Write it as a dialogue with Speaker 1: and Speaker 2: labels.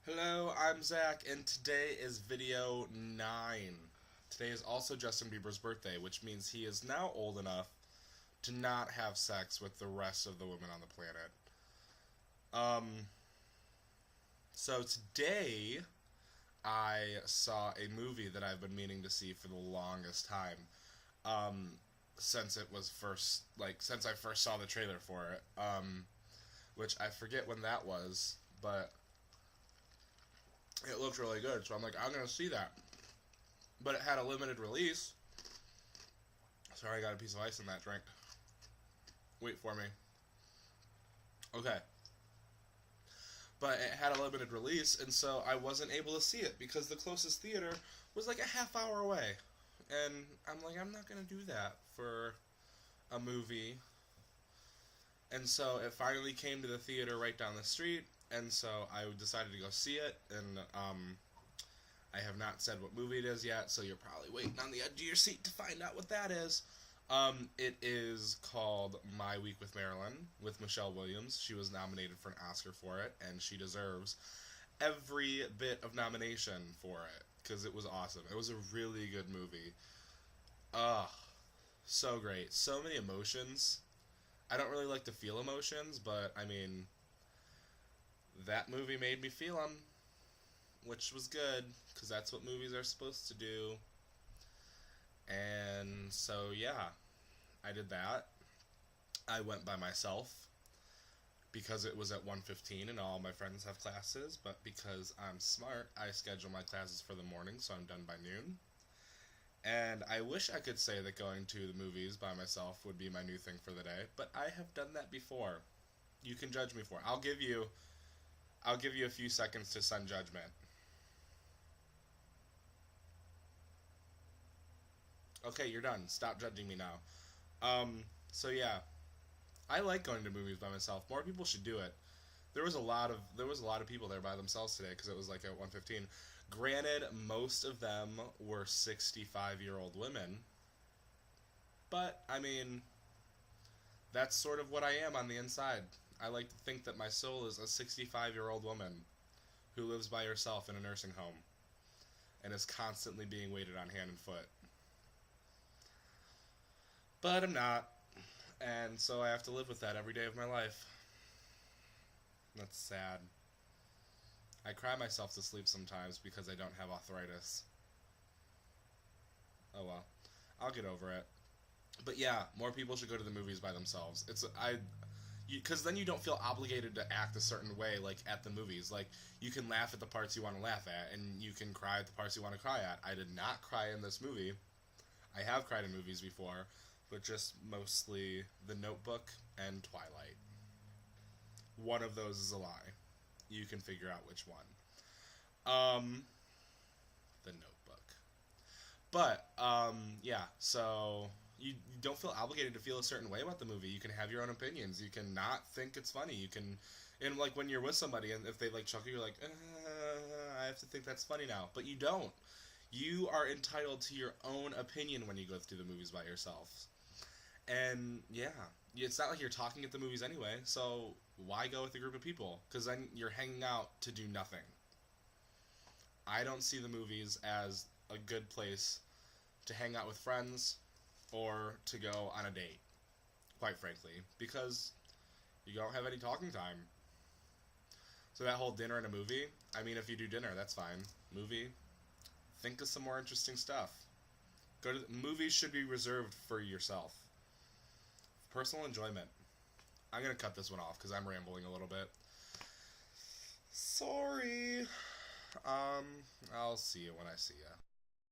Speaker 1: Hello, I'm Zach, and today is video 9. Today is also Justin Bieber's birthday, which means he is now old enough to not have sex with the rest of the women on the planet. Um, so today I saw a movie that I've been meaning to see for the longest time. Um, since it was since I first saw the trailer for it. Which I forget when that was, but it looked really good, so I'm like, I'm gonna see that. But it had a limited release. Sorry, I got a piece of ice in that drink. Wait for me. Okay. But it had a limited release, and so I wasn't able to see it because the closest theater was like a half hour away. And I'm like, I'm not gonna do that for a movie. And so it finally came to the theater right down the street, and so I decided to go see it, and I have not said what movie it is yet, so you're probably waiting on the edge of your seat to find out what that is. It is called My Week with Marilyn, with Michelle Williams. She was nominated for an Oscar for it, and she deserves every bit of nomination for it, because it was awesome. It was a really good movie. So great. So many emotions. I don't really like to feel emotions, but, I mean, that movie made me feel them, which was good, because that's what movies are supposed to do. And so, yeah, I did that. I went by myself, because it was at 1:15 and all my friends have classes, but because I'm smart, I schedule my classes for the morning, so I'm done by noon. And I wish I could say that going to the movies by myself would be my new thing for the day, but I have done that before. You can judge me for it. I'll give you a few seconds to sun judgment. Okay, you're done. Stop judging me now. So yeah, I like going to movies by myself. More people should do it. There was a lot of people there by themselves today because it was like at 1:15. Granted, most of them were 65-year-old women, but I mean, that's sort of what I am on the inside. I like to think that my soul is a 65-year-old woman who lives by herself in a nursing home and is constantly being waited on hand and foot. But I'm not, and so I have to live with that every day of my life. That's sad. I cry myself to sleep sometimes because I don't have arthritis. Oh well. I'll get over it. But yeah, more people should go to the movies by themselves. Because then you don't feel obligated to act a certain way, like at the movies. Like, you can laugh at the parts you want to laugh at, and you can cry at the parts you want to cry at. I did not cry in this movie. I have cried in movies before, but just mostly The Notebook and Twilight. One of those is a lie. You can figure out which one. The Notebook. But, yeah, so you don't feel obligated to feel a certain way about the movie. You can have your own opinions. You can not think it's funny. You can, and like when you're with somebody and if they like chuckle, you're like, I have to think that's funny now. But you don't. You are entitled to your own opinion when you go through the movies by yourself. And yeah, it's not like you're talking at the movies anyway, so why go with a group of people? Because then you're hanging out to do nothing. I don't see the movies as a good place to hang out with friends or to go on a date, quite frankly, because you don't have any talking time. So that whole dinner and a movie, I mean, if you do dinner, that's fine. Movie, think of some more interesting stuff. Movies should be reserved for yourself. Personal enjoyment. I'm going to cut this one off because I'm rambling a little bit. Sorry. I'll see you when I see you.